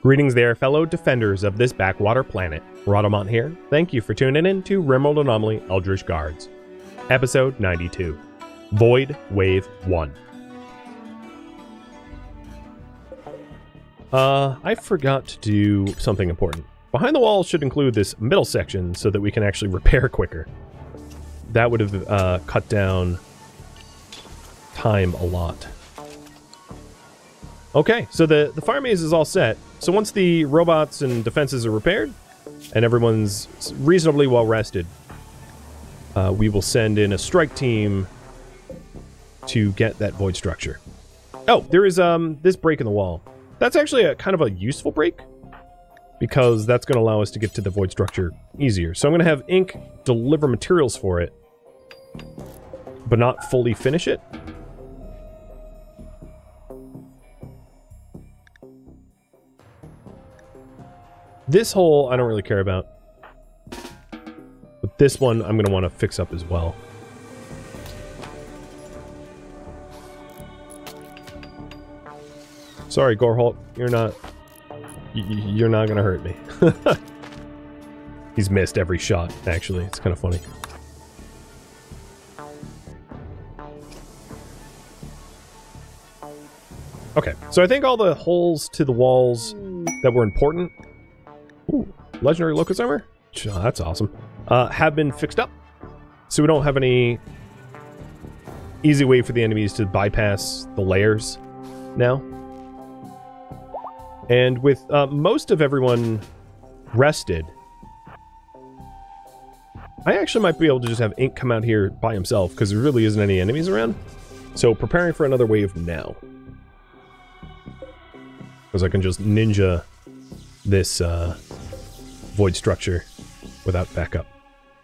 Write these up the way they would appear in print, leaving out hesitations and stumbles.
Greetings there, fellow defenders of this backwater planet. Rhadamant here. Thank you for tuning in to RimWorld Anomaly Eldritch Guards. Episode 92. Void Wave 1. I forgot to do something important. Behind the wall should include this middle section so that we can actually repair quicker. That would have cut down time a lot. Okay, so the fire maze is all set. So once the robots and defenses are repaired, and everyone's reasonably well rested, we will send in a strike team to get that void structure. Oh, there is this break in the wall. That's actually a kind of a useful break, because that's going to allow us to get to the void structure easier. So I'm going to have Ink deliver materials for it, but not fully finish it. This hole I don't really care about, but this one I'm going to want to fix up as well. Sorry, Gorehulk, you're not going to hurt me. He's missed every shot, actually. It's kind of funny. Okay, so I think all the holes to the walls that were important... Ooh, legendary locust armor? Oh, that's awesome. Have been fixed up. So we don't have any easy way for the enemies to bypass the layers now. And with most of everyone rested, I actually might be able to just have Ink come out here by himself, because there really isn't any enemies around. So preparing for another wave now. Because I can just ninja this void structure without backup.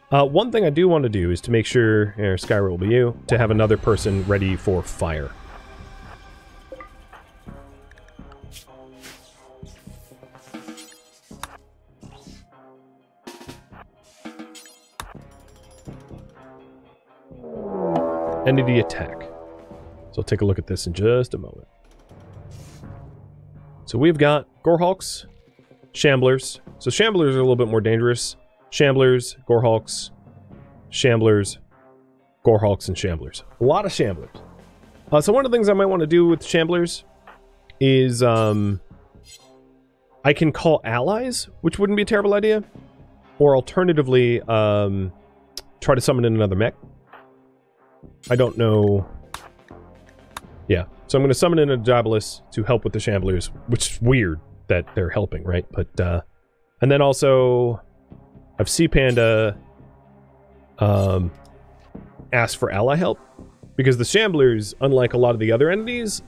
One thing I do want to do is to make sure, Skyra will be you, to have another person ready for fire. Entity attack. So I'll take a look at this in just a moment. So we've got Gorehulks, Shamblers. So Shamblers are a little bit more dangerous. Shamblers, Gorehulks, Shamblers, Gorehulks, and Shamblers. A lot of Shamblers. So one of the things I might want to do with Shamblers is I can call allies, which wouldn't be a terrible idea. Or alternatively, try to summon in another mech. I don't know. Yeah, so I'm going to summon in a Diabolus to help with the Shamblers, which is weird that they're helping, right? But, and then also, I've Sea Panda ask for ally help, because the Shamblers, unlike a lot of the other entities,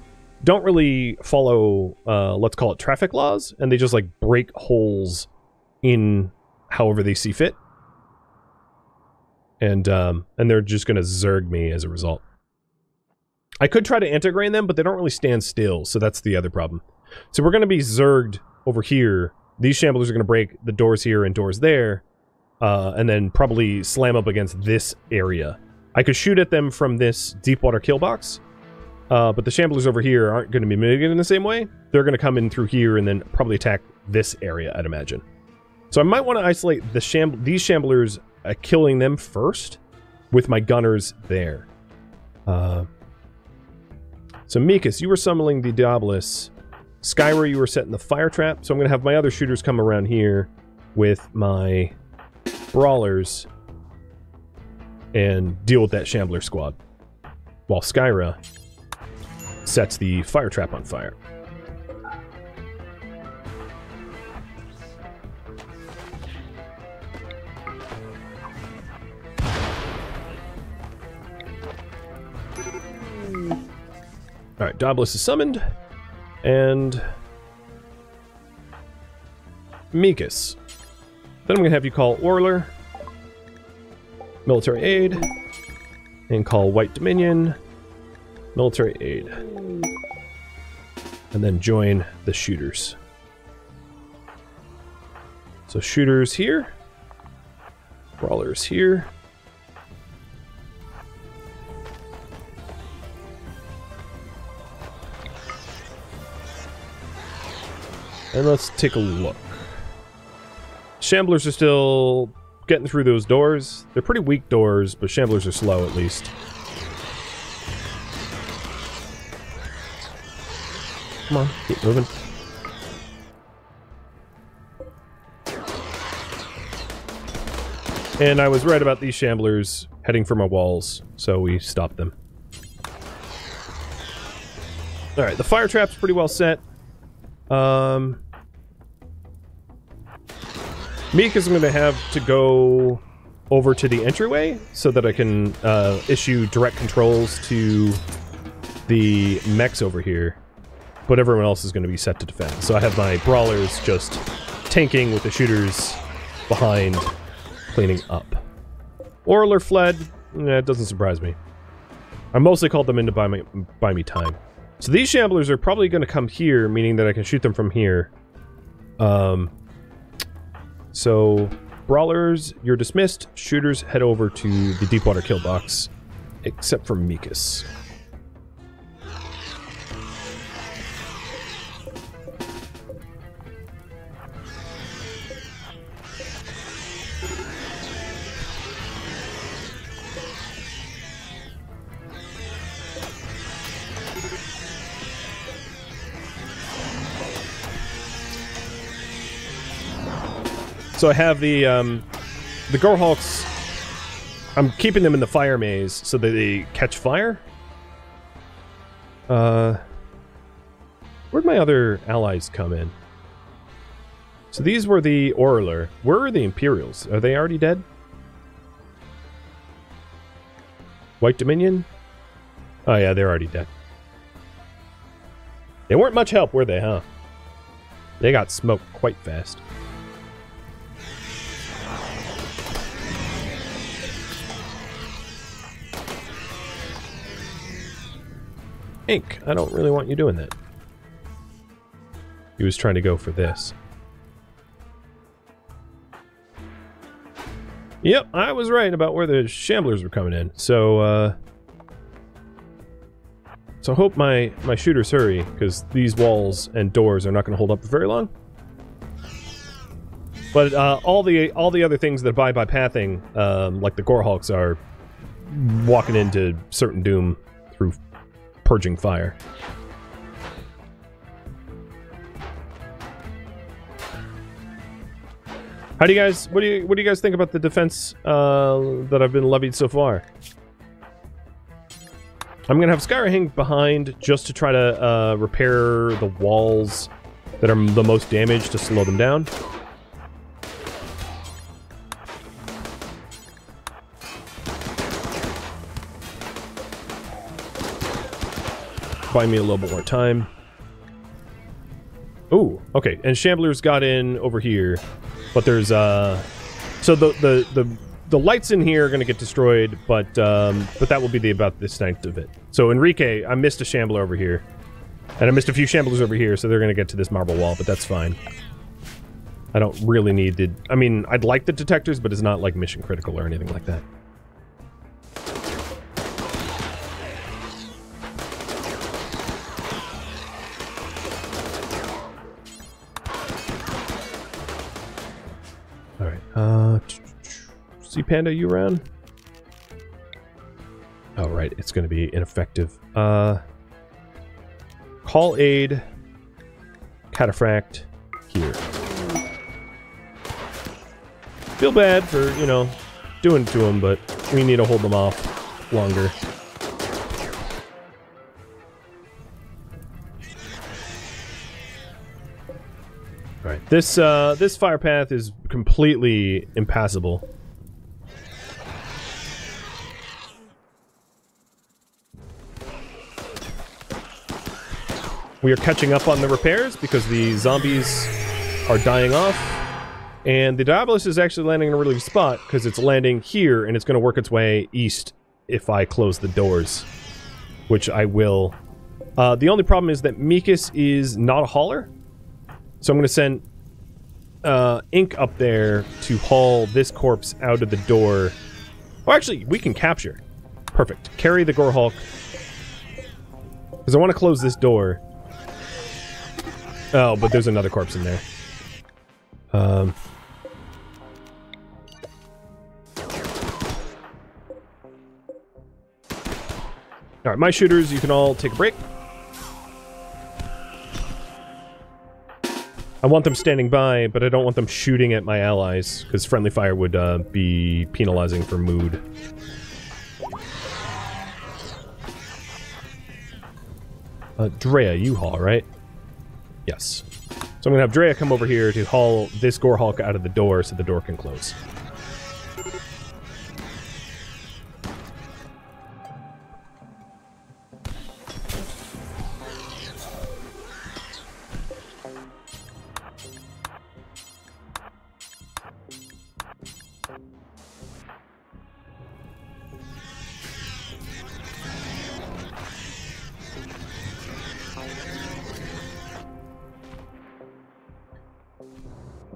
don't really follow, let's call it traffic laws, and they just, like, break holes in however they see fit. And they're just going to zerg me as a result. I could try to integrate them, but they don't really stand still, so that's the other problem. So we're going to be zerged over here. These Shamblers are going to break the doors here and doors there, and then probably slam up against this area. I could shoot at them from this deep water kill box, but the Shamblers over here aren't going to be mitigated in the same way. They're going to come in through here and then probably attack this area, I'd imagine. So I might want to isolate the these Shamblers, killing them first with my gunners there. So Mikas, you were summoning the Diabolus. Skyra, you were setting the fire trap. So I'm going to have my other shooters come around here with my brawlers and deal with that Shambler squad, while Skyra sets the fire trap on fire. Alright, Diabolus is summoned, and Mikas. Then I'm going to have you call Orler, Military Aid, and call White Dominion, Military Aid. And then join the shooters. So shooters here, brawlers here. And let's take a look. Shamblers are still getting through those doors. They're pretty weak doors, but Shamblers are slow at least. Come on, keep moving. And I was right about these Shamblers heading for my walls, so we stopped them. Alright, the fire trap's pretty well set. Meek is going to have to go over to the entryway so that I can issue direct controls to the mechs over here. But everyone else is going to be set to defend. So I have my brawlers just tanking with the shooters behind, cleaning up. Orler fled. It doesn't surprise me. I mostly called them in to buy me time. So these Shamblers are probably going to come here, meaning that I can shoot them from here. So, brawlers, you're dismissed. Shooters, head over to the Deepwater kill box. Except for Mikas. So I have the Gorehawks. I'm keeping them in the fire maze so that they catch fire. Where'd my other allies come in? So these were the Orler. Where are the Imperials? Are they already dead? White Dominion? Oh yeah, they're already dead. They weren't much help, were they, huh? They got smoked quite fast. Ink, I don't really want you doing that. He was trying to go for this. Yep, I was right about where the Shamblers were coming in. So, so I hope my shooters hurry, because these walls and doors are not going to hold up for very long. But all the other things that abide by pathing, like the Gorehawks, are walking into certain doom through purging fire. How do you guys? What do you guys think about the defense that I've been levied so far? I'm gonna have Skyra hang behind just to try to repair the walls that are the most damaged to slow them down. Buy me a little bit more time. Ooh, okay, and Shamblers got in over here, but there's so the lights in here are gonna get destroyed, but that will be about the extent of it. So Enrique, I missed a Shambler over here, and I missed a few Shamblers over here, so they're gonna get to this marble wall, but that's fine. I don't really need the. I mean, I'd like the detectors, but it's not like mission critical or anything like that. Sea Panda, you around? Oh, right, it's going to be ineffective. Call aid. Cataphract. Here. Feel bad for, you know, doing it to them, but we need to hold them off longer. Alright, this fire path is completely impassable. We are catching up on the repairs because the zombies are dying off. And the Diabolus is actually landing in a really good spot because it's landing here and it's going to work its way east if I close the doors. Which I will. The only problem is that Mikas is not a hauler. So I'm going to send Ink up there to haul this corpse out of the door. Oh, actually, we can capture. Perfect. Carry the Gorehawk. Because I want to close this door. Oh, but there's another corpse in there. Alright, my shooters, you can all take a break. I want them standing by, but I don't want them shooting at my allies, because friendly fire would be penalizing for mood. Drea, you haul, right? Yes. So I'm gonna have Drea come over here to haul this Gorehulk out of the door so the door can close.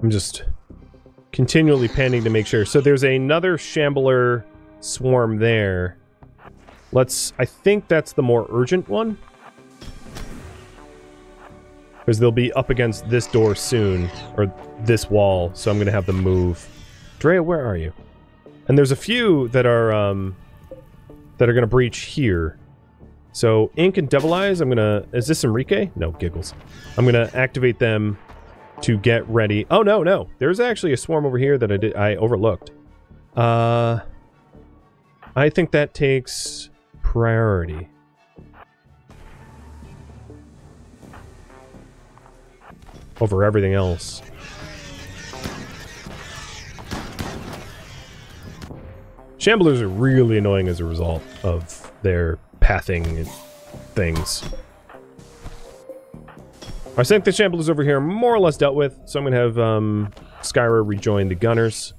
I'm just continually panning to make sure. So there's another Shambler swarm there. I think that's the more urgent one. Because they'll be up against this door soon, or this wall, so I'm going to have them move. Drea, where are you? And there's a few that are going to breach here. So Ink and Devil Eyes, I'm going to... Is this Enrique? No, Giggles. I'm going to activate them to get ready. Oh, no, no. There's actually a swarm over here that I overlooked. I think that takes priority. Over everything else. Shamblers are really annoying as a result of their pathing things. I think the Shamblers over here are more or less dealt with, so I'm going to have Skyra rejoin the Gunners.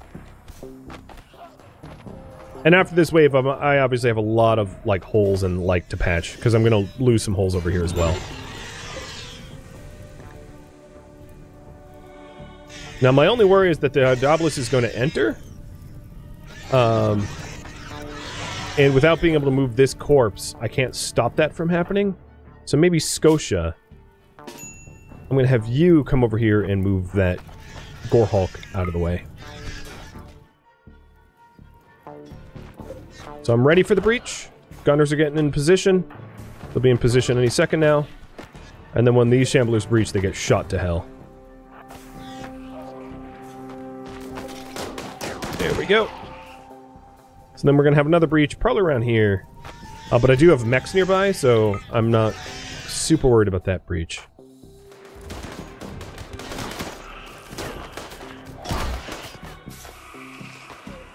And after this wave, I obviously have a lot of like holes and like to patch, because I'm going to lose some holes over here as well. Now my only worry is that the Daedalus is going to enter. And without being able to move this corpse, I can't stop that from happening. So maybe Scotia... I'm going to have you come over here and move that Gorehulk out of the way. So I'm ready for the breach. Gunners are getting in position. They'll be in position any second now. And then when these Shamblers breach, they get shot to hell. There we go. So then we're going to have another breach, probably around here. But I do have mechs nearby, so I'm not super worried about that breach.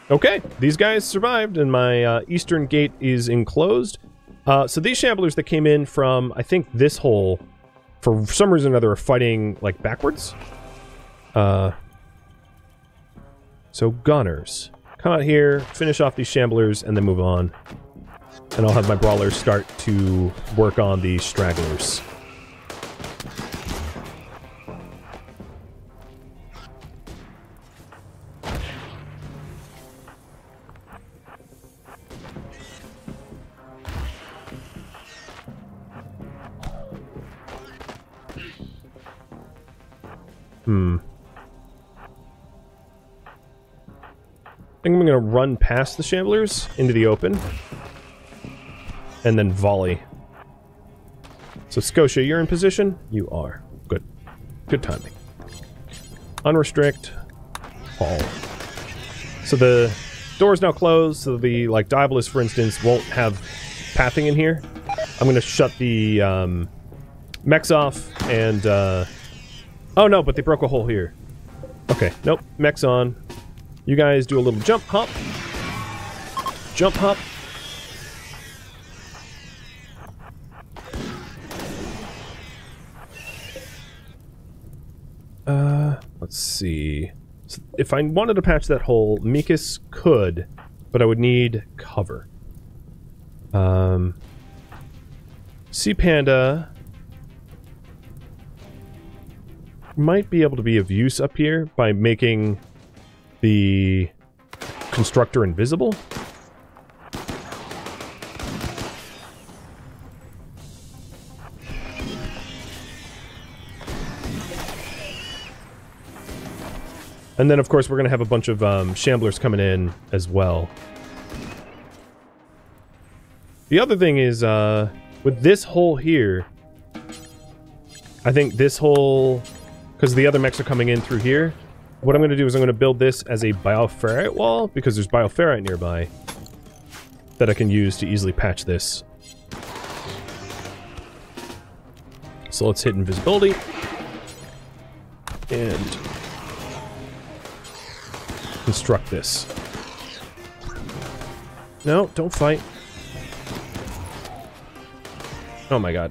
Okay, these guys survived, and my eastern gate is enclosed. So these Shamblers that came in from, I think, this hole, for some reason or other, are fighting, like, backwards. So Gunners, come out here, finish off these Shamblers, and then move on. And I'll have my Brawlers start to work on these Stragglers. I think I'm going to run past the Shamblers into the open. And then volley. So Scotia, you're in position? You are. Good. Good timing. Unrestrict. Haul. So the door's now closed, so the, like, Diabolus, for instance, won't have pathing in here. I'm going to shut the mechs off and... Oh no, but they broke a hole here. Okay, nope. Mech's on. You guys do a little jump hop. Jump hop. Let's see. So if I wanted to patch that hole, Mikas could, but I would need cover. Sea Panda might be able to be of use up here by making the constructor invisible. And then, of course, we're going to have a bunch of shamblers coming in as well. The other thing is, with this hole here, I think this hole, because the other mechs are coming in through here, what I'm going to do is I'm going to build this as a bioferrite wall, because there's bioferrite nearby, that I can use to easily patch this. So let's hit invisibility. And construct this. No, don't fight. Oh my god.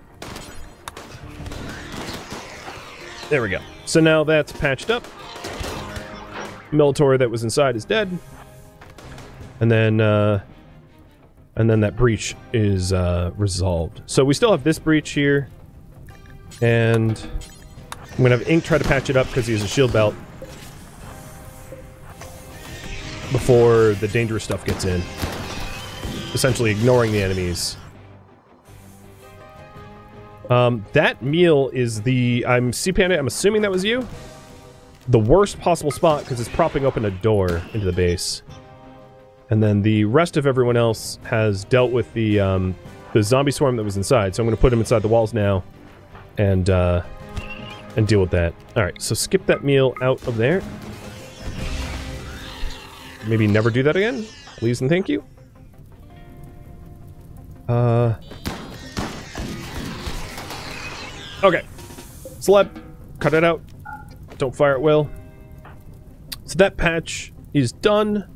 There we go. So now that's patched up. Militaur that was inside is dead. And then that breach is resolved. So we still have this breach here. And I'm gonna have Ink try to patch it up because he has a shield belt before the dangerous stuff gets in. Essentially ignoring the enemies. That meal is the... I'm C-Panda, I'm assuming that was you? The worst possible spot because it's propping open a door into the base. And then the rest of everyone else has dealt with the zombie swarm that was inside. So I'm going to put him inside the walls now and deal with that. Alright, so skip that meal out of there. Maybe never do that again? Please and thank you. Okay. Celeb, cut it out. Don't fire at will. So that patch is done.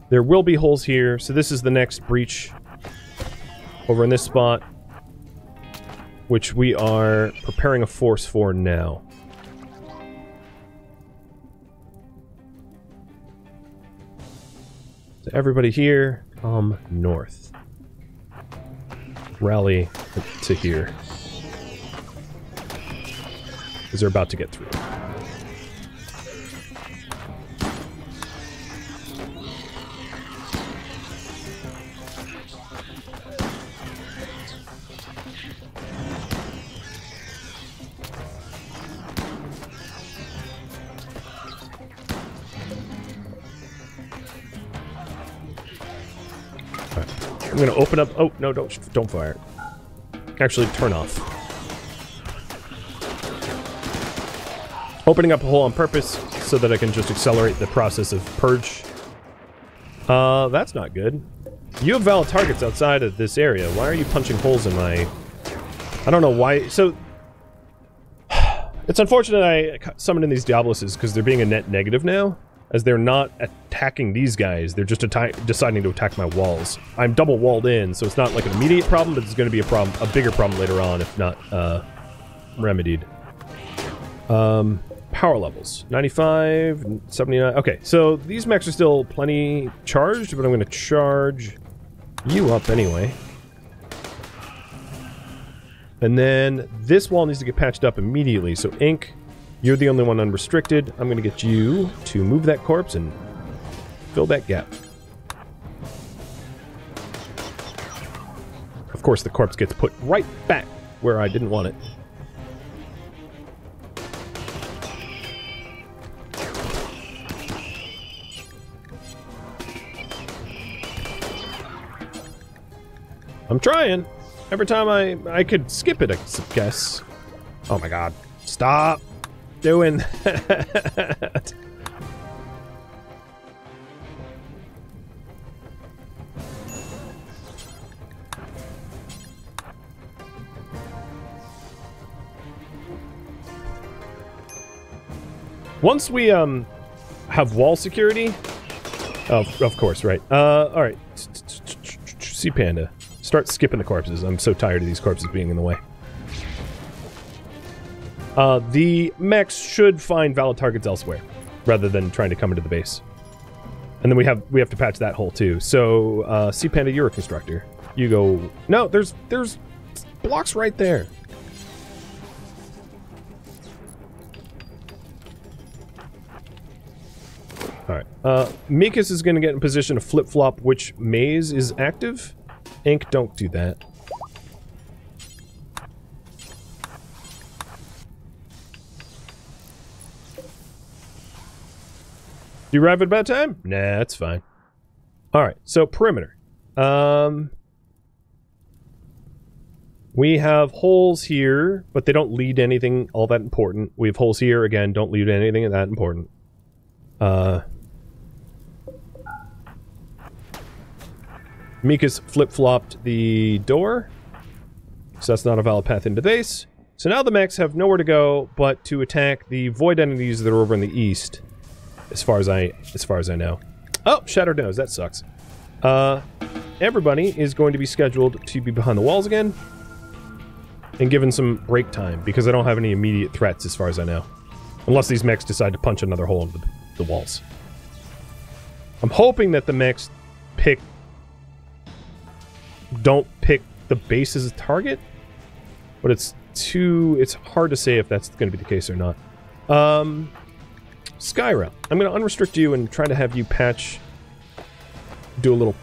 There will be holes here, so this is the next breach over in this spot, which we are preparing a force for now. So everybody here, come north. Rally to here. Because they're about to get through. I'm gonna open up. Oh no! Don't fire. Actually, turn off. Opening up a hole on purpose so that I can just accelerate the process of purge. That's not good. You have valid targets outside of this area. Why are you punching holes in my... I don't know why... So... It's unfortunate I summoned in these Diabluses because they're being a net negative now. As they're not attacking these guys, they're just deciding to attack my walls. I'm double walled in, so it's not like an immediate problem, but it's going to be a bigger problem later on if not remedied. Power levels. 95, 79. Okay, so these mechs are still plenty charged, but I'm going to charge you up anyway. And then this wall needs to get patched up immediately, so Ink, you're the only one unrestricted. I'm going to get you to move that corpse and fill that gap. Of course, the corpse gets put right back where I didn't want it. I'm trying. Every time I could skip it, I guess. Oh my god. Stop doing that. Once we have wall security, of course, right. All right. Sea Panda. Start skipping the corpses. I'm so tired of these corpses being in the way. The mechs should find valid targets elsewhere, rather than trying to come into the base. And then we have to patch that hole too. So, Sea Panda, you're a constructor. You go... No, there's blocks right there. Alright. Mikas is going to get in position to flip-flop which maze is active. Ink, don't do that. Do you arrive at a bad time? Nah, it's fine. Alright, so perimeter. We have holes here, but they don't lead to anything all that important. We have holes here, again, don't lead to anything that important. Mika's flip-flopped the door, so that's not a valid path into base. So now the mechs have nowhere to go but to attack the void entities that are over in the east, as far as I know. Oh, Shattered Nose, that sucks. Everybody is going to be scheduled to be behind the walls again, and given some break time, because I don't have any immediate threats as far as I know. Unless these mechs decide to punch another hole in the walls. I'm hoping that the mechs don't pick the base as a target, but it's hard to say if that's going to be the case or not. Skyra, I'm going to unrestrict you and try to have you do a little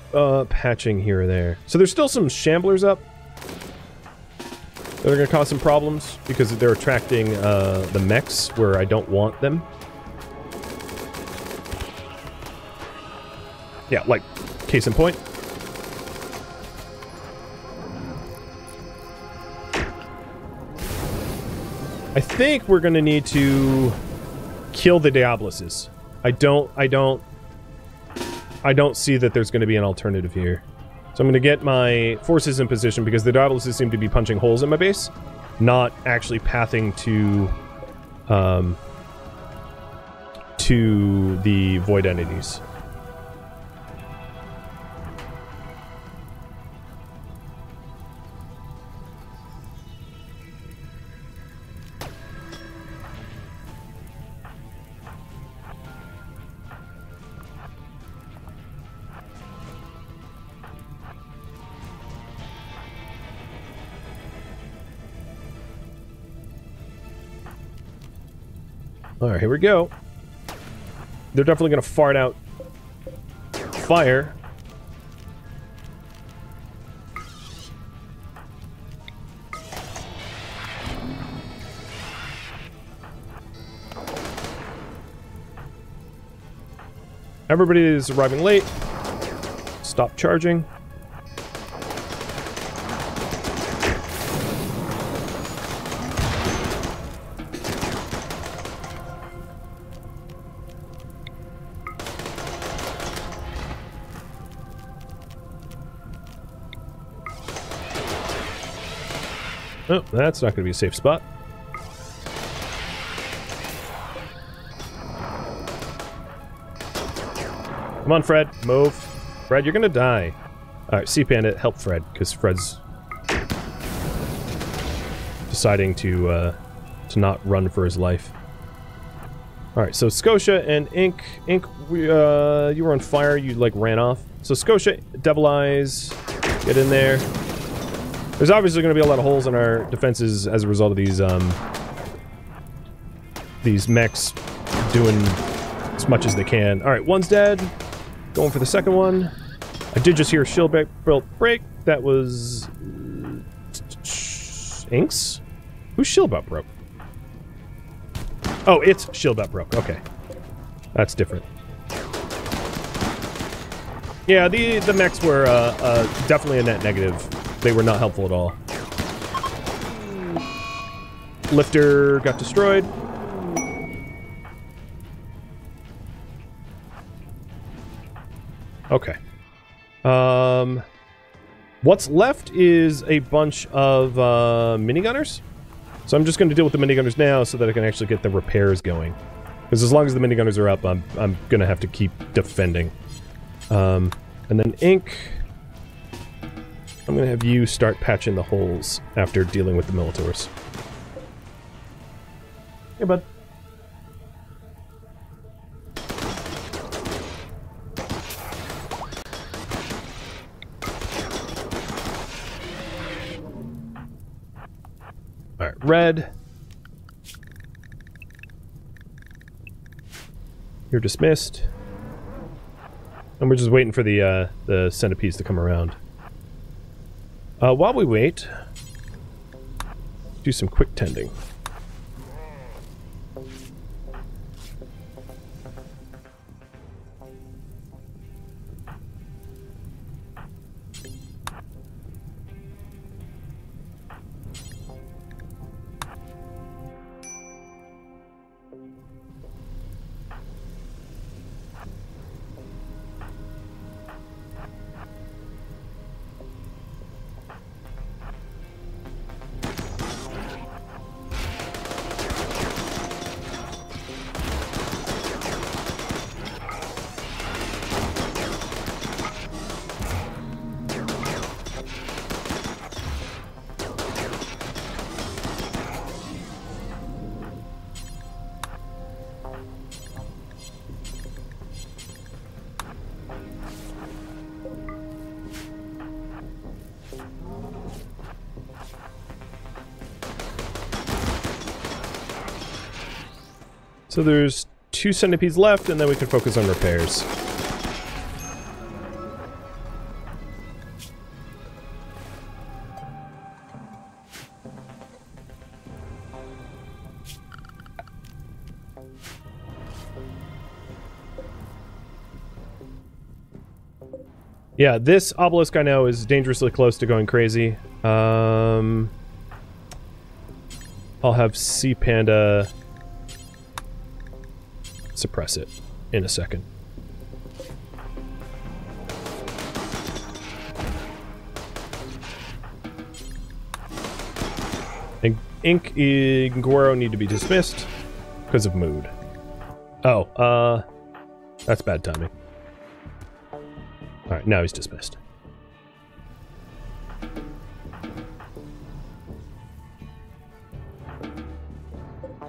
patching here or there. So there's still some shamblers up that are going to cause some problems because they're attracting the mechs where I don't want them. Yeah, like, case in point. I think we're going to need to kill the Diabluses. I don't see that there's going to be an alternative here. So I'm going to get my forces in position because the Diabluses seem to be punching holes in my base, not actually pathing to the void entities. Alright, here we go. They're definitely gonna fart out fire. Everybody is arriving late. Stop charging. Oh, that's not going to be a safe spot. Come on, Fred. Move. Fred, you're going to die. Alright, C-Panda, help Fred, because Fred's deciding to not run for his life. Alright, so Scotia and Ink. Ink, you were on fire. You, like, ran off. So Scotia, Devil Eyes, get in there. There's obviously going to be a lot of holes in our defenses as a result of these mechs doing as much as they can. Alright, one's dead. Going for the second one. I did just hear a shield break. That was... Inks? Whose shield belt broke? Oh, it's shield belt broke. Okay. That's different. Yeah, the mechs were definitely a net negative. They were not helpful at all. Lifter got destroyed. Okay. What's left is a bunch of minigunners. So I'm just going to deal with the minigunners now so that I can actually get the repairs going. Because as long as the minigunners are up, I'm going to have to keep defending. And then Ink... I'm going to have you start patching the holes after dealing with the Militaurs. Hey, bud. Alright, Red. You're dismissed. And we're just waiting for the centipedes to come around. While we wait, do some quick tending. So there's 2 centipedes left, and then we can focus on repairs. Yeah, this obelisk I know is dangerously close to going crazy. I'll have Sea Panda suppress it in a second. And Ink and Goro need to be dismissed because of mood. Oh, that's bad timing. Alright, now he's dismissed.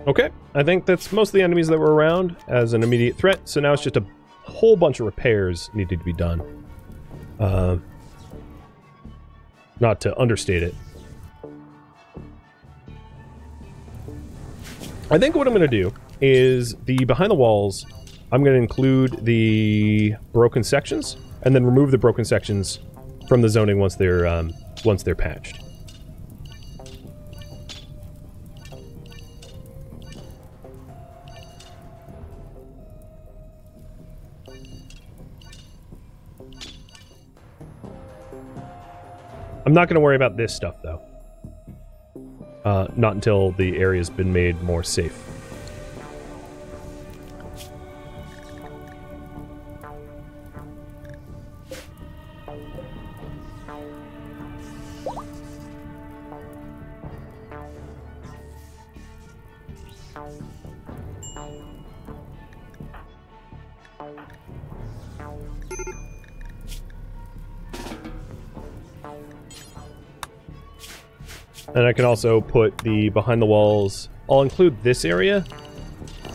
Okay, I think that's most of the enemies that were around as an immediate threat, so now it's just a whole bunch of repairs needed to be done. Not to understate it. I think what I'm going to do is the behind the walls, I'm going to include the broken sections, and then remove the broken sections from the zoning once they're patched. I'm not going to worry about this stuff, though. Not until the area's been made more safe. And I can also put the behind the walls. I'll include this area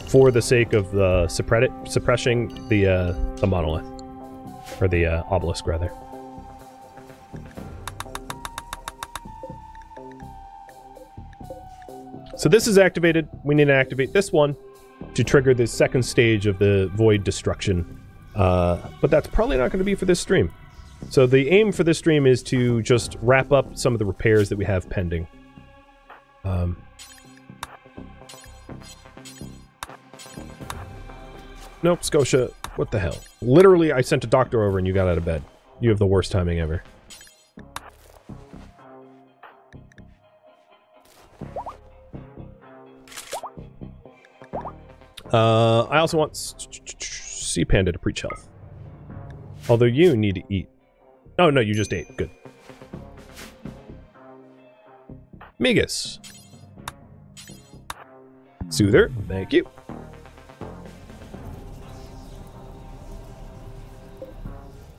for the sake of the suppressing the monolith, or the obelisk rather. So this is activated. We need to activate this one to trigger the second stage of the void destruction. But that's probably not going to be for this stream. So the aim for this stream is to just wrap up some of the repairs that we have pending. Nope, Scotia, what the hell? Literally, I sent a doctor over and you got out of bed. You have the worst timing ever. I also want Sea Panda to preach health. Although you need to eat. Oh, no, you just ate. Good. Migas. Soother. Thank you.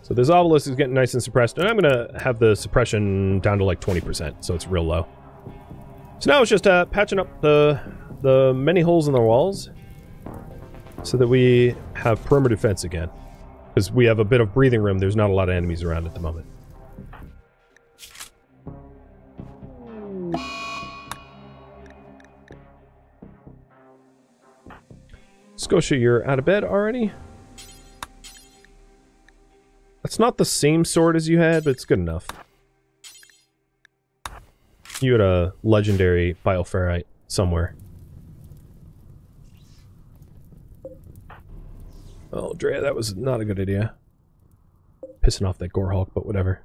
So this obelisk is getting nice and suppressed, and I'm going to have the suppression down to like 20%, so it's real low. So now it's just patching up the many holes in the walls so that we have perimeter defense again. Because we have a bit of breathing room, there's not a lot of enemies around at the moment. Scotia, you're out of bed already? That's not the same sword as you had, but it's good enough. You had a legendary bioferrite somewhere. Oh, Drea, that was not a good idea. Pissing off that Gorehawk, but whatever.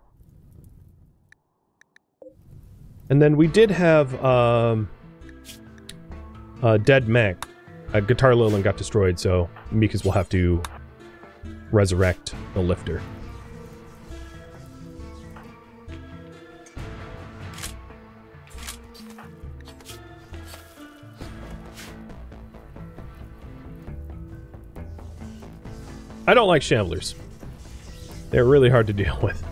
And then we did have, dead mech. Guitar Lilin got destroyed, so Mikas will have to resurrect the lifter. I don't like Shamblers. They're really hard to deal with.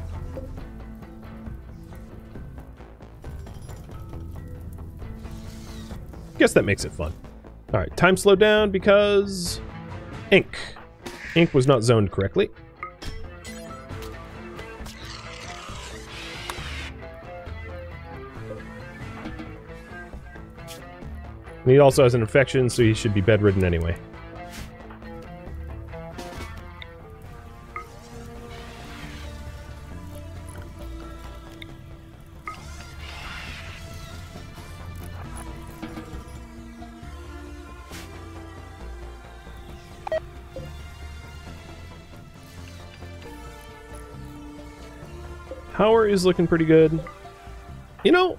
Guess that makes it fun. Alright, time slowed down because... Ink. Ink was not zoned correctly. And he also has an infection, so he should be bedridden anyway. Power is looking pretty good. You know,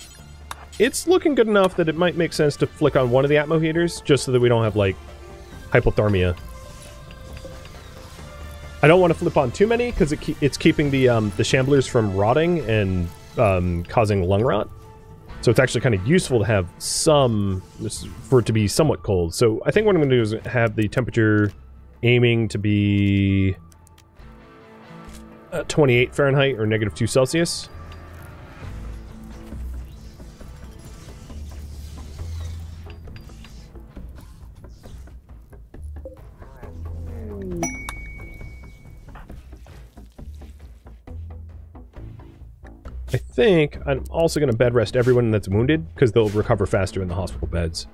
it's looking good enough that it might make sense to flick on one of the Atmo heaters, just so that we don't have, like, hypothermia. I don't want to flip on too many, because it's keeping the Shamblers from rotting and causing lung rot. So it's actually kind of useful to have some, for it to be somewhat cold. So I think what I'm going to do is have the temperature aiming to be 28 Fahrenheit or -2 Celsius. I think I'm also going to bed rest everyone that's wounded, because they'll recover faster in the hospital beds.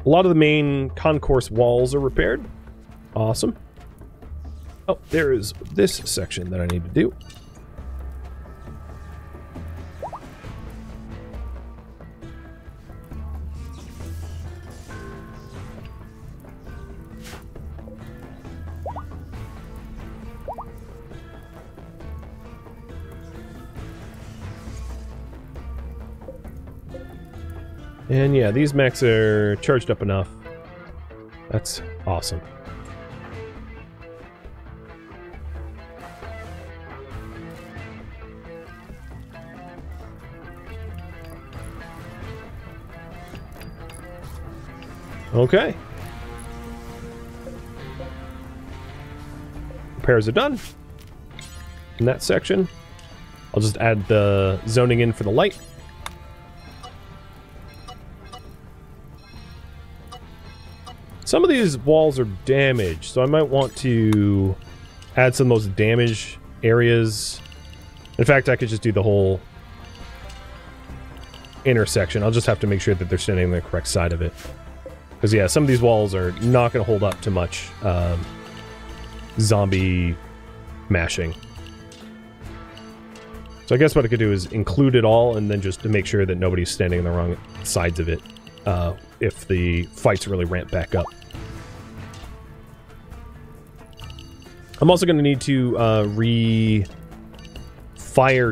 A lot of the main concourse walls are repaired. Awesome. Oh, there is this section that I need to do. And yeah, these mechs are charged up enough. That's awesome. Okay. Repairs are done. In that section, I'll just add the zoning in for the light. Some of these walls are damaged, so I might want to add some of those damage areas. In fact, I could just do the whole intersection. I'll just have to make sure that they're standing on the correct side of it. Because, yeah, some of these walls are not going to hold up to much zombie mashing. So I guess what I could do is include it all, and then just to make sure that nobody's standing on the wrong sides of it if the fights really ramp back up. I'm also going to need to re-fire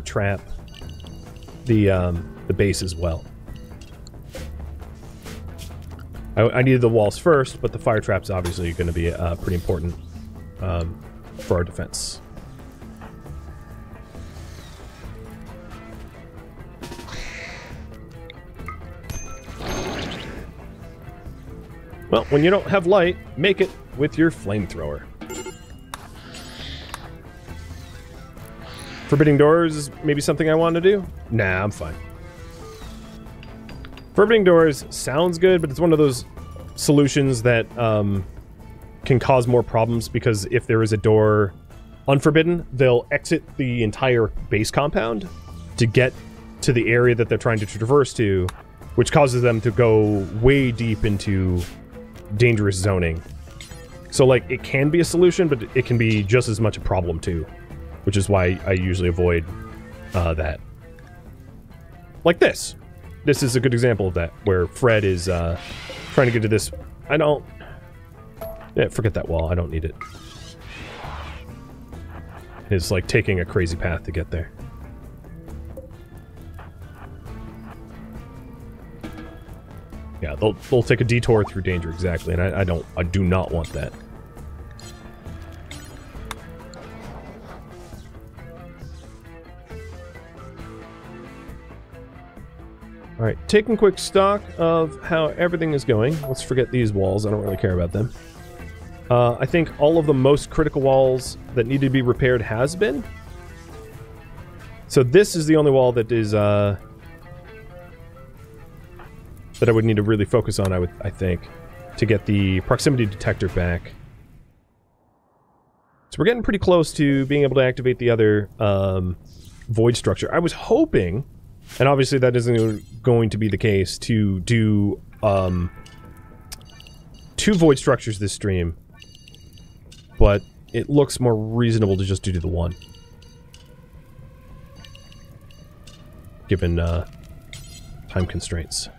trap the base as well. I needed the walls first, but the fire trap's obviously going to be pretty important for our defense. Well, when you don't have light, make it with your flamethrower. Forbidding doors is maybe something I want to do? Nah, I'm fine. Forbidding doors sounds good, but it's one of those solutions that can cause more problems, because if there is a door unforbidden, they'll exit the entire base compound to get to the area that they're trying to traverse to, which causes them to go way deep into dangerous zoning. So, like, it can be a solution, but it can be just as much a problem too, which is why I usually avoid that. Like this. This is a good example of that, where Fred is trying to get to this. I don't... Yeah, forget that wall. I don't need it. It's like taking a crazy path to get there. Yeah, they'll take a detour through danger, exactly, and I do not want that. Alright, taking quick stock of how everything is going. Let's forget these walls, I don't really care about them. I think all of the most critical walls that need to be repaired has been. So this is the only wall that is, that I would need to really focus on, I think, to get the proximity detector back. So we're getting pretty close to being able to activate the other void structure. I was hoping, and obviously that isn't going to be the case, to do 2 void structures this stream, but it looks more reasonable to just do the 1. Given time constraints.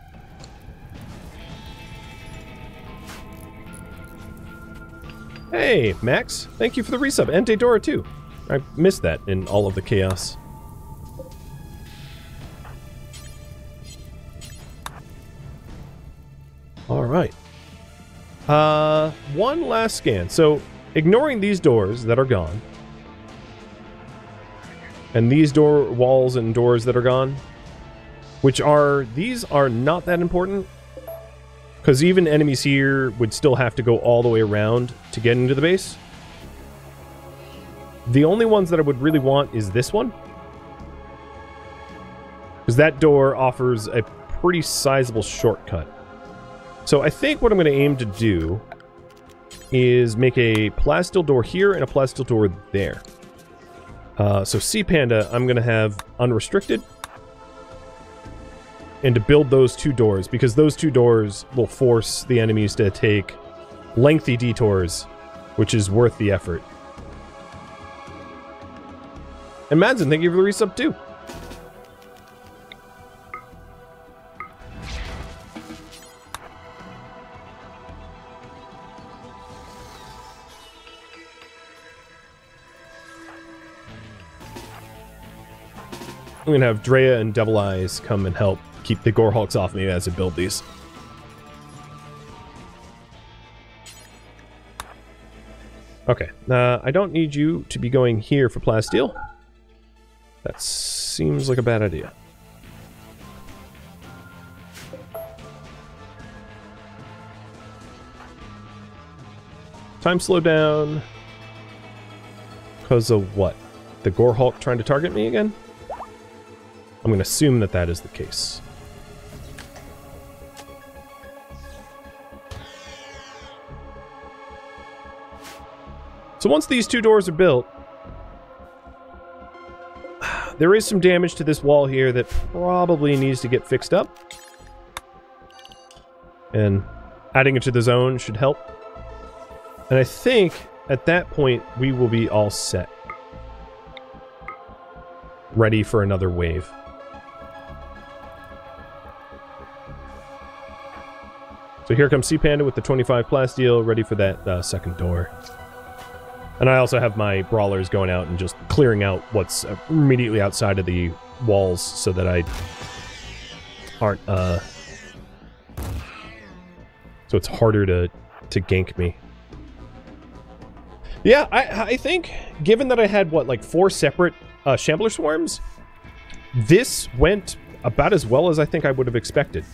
Hey, Max. Thank you for the resub. And Daedora, too. I missed that in all of the chaos. Alright. One last scan. So, ignoring these doors that are gone, and these walls and doors that are gone, these are not that important, because even enemies here would still have to go all the way around to get into the base. The only ones that I would really want is this one, because that door offers a pretty sizable shortcut. So I think what I'm going to aim to do is make a plasteel door here and a plasteel door there. So Sea Panda, I'm going to have unrestricted. And to build those 2 doors, because those 2 doors will force the enemies to take lengthy detours, which is worth the effort. And Madsen, thank you for the resub too. I'm gonna have Drea and Devil Eyes come and help keep the Gorehulks off me as I build these. Okay, I don't need you to be going here for plasteel. That seems like a bad idea. Time slow down. Because of what? The Gorehulk trying to target me again? I'm going to assume that that is the case. So once these 2 doors are built, there is some damage to this wall here that probably needs to get fixed up. And adding it to the zone should help. And I think at that point we will be all set. Ready for another wave. So here comes Sea Panda with the 25 plasteel, ready for that second door. And I also have my brawlers going out and just clearing out what's immediately outside of the walls so that I aren't, so it's harder to gank me. Yeah, I think, given that I had, what, like 4 separate Shambler Swarms, this went about as well as I think I would have expected.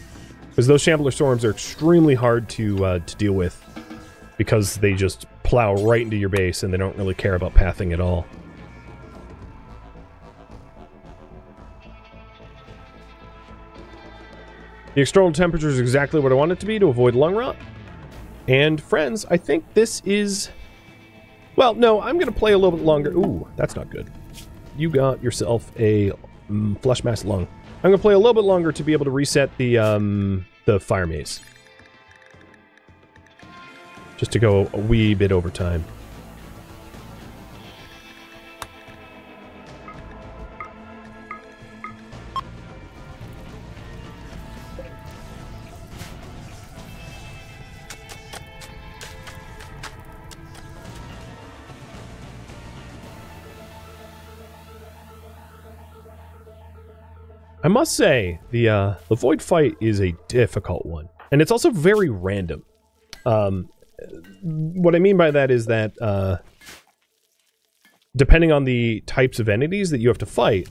Because those Shambler Swarms are extremely hard to deal with, because they just plow right into your base and they don't really care about pathing at all. The external temperature is exactly what I want it to be to avoid lung rot. And friends, I think this is... Well, no, I'm going to play a little bit longer. Ooh, that's not good. You got yourself a flesh mass lung. I'm going to play a little bit longer to be able to reset the fire maze. Just to go a wee bit over time. I must say, the Void fight is a difficult one. And it's also very random. What I mean by that is that, depending on the types of entities that you have to fight,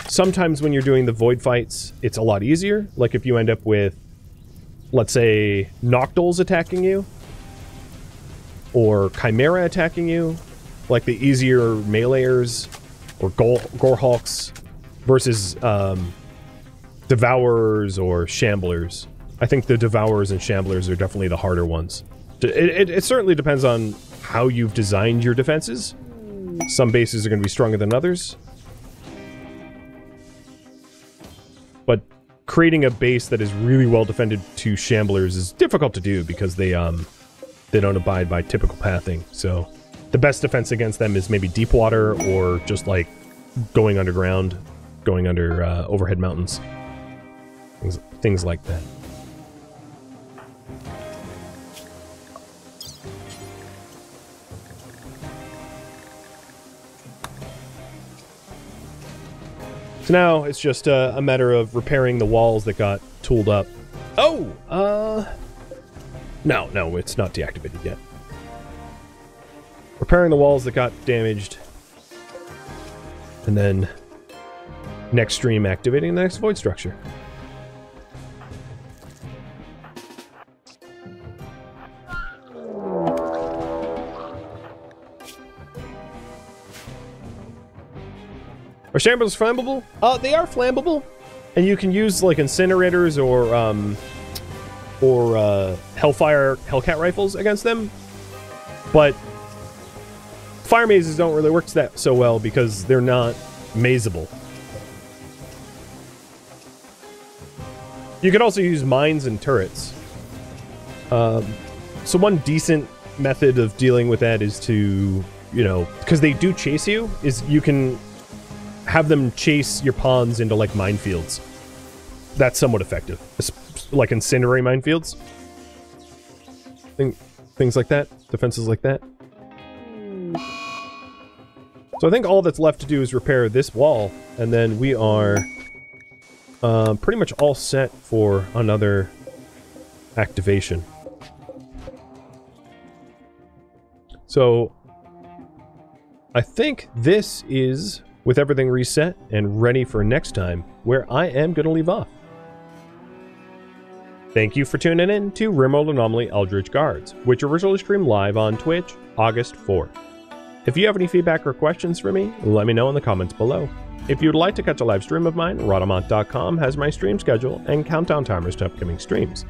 sometimes when you're doing the Void fights, it's a lot easier. Like if you end up with, let's say, Noctols attacking you, or Chimera attacking you, like the easier meleeers, or Gorehulks, versus Devourers or Shamblers. I think the Devourers and Shamblers are definitely the harder ones. It certainly depends on how you've designed your defenses. Some bases are going to be stronger than others. but creating a base that is really well defended to Shamblers is difficult to do because they don't abide by typical pathing. So the best defense against them is maybe deep water or just like going underground, going under overhead mountains, things like that. So now it's just a matter of repairing the walls that got tooled up. Oh! No, it's not deactivated yet. Repairing the walls that got damaged. And then next stream activating the next void structure. Are Shamblers flammable? They are flammable, and you can use like incinerators or Hellfire Hellcat rifles against them. But fire mazes don't really work so well because they're not mazeable. You can also use mines and turrets. So one decent method of dealing with that is to, you know, because they do chase you, is you can have them chase your pawns into like minefields. That's somewhat effective. Like incendiary minefields. Things like that. Defenses like that. So I think all that's left to do is repair this wall, and then we are pretty much all set for another activation. So I think this is with everything reset and ready for next time, where I am going to leave off. Thank you for tuning in to RimWorld Anomaly Eldritch Guards, which originally streamed live on Twitch, August 4th. If you have any feedback or questions for me, let me know in the comments below. If you would like to catch a live stream of mine, Rhadamant.com has my stream schedule and countdown timers to upcoming streams.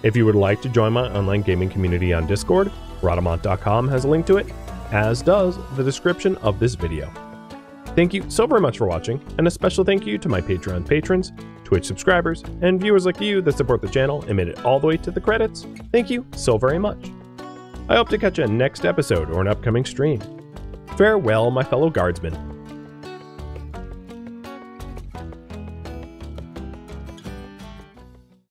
If you would like to join my online gaming community on Discord, Rhadamant.com has a link to it, as does the description of this video. Thank you so very much for watching, and a special thank you to my Patreon patrons, Twitch subscribers, and viewers like you that support the channel and made it all the way to the credits. Thank you so very much. I hope to catch you in next episode or an upcoming stream. Farewell, my fellow guardsmen.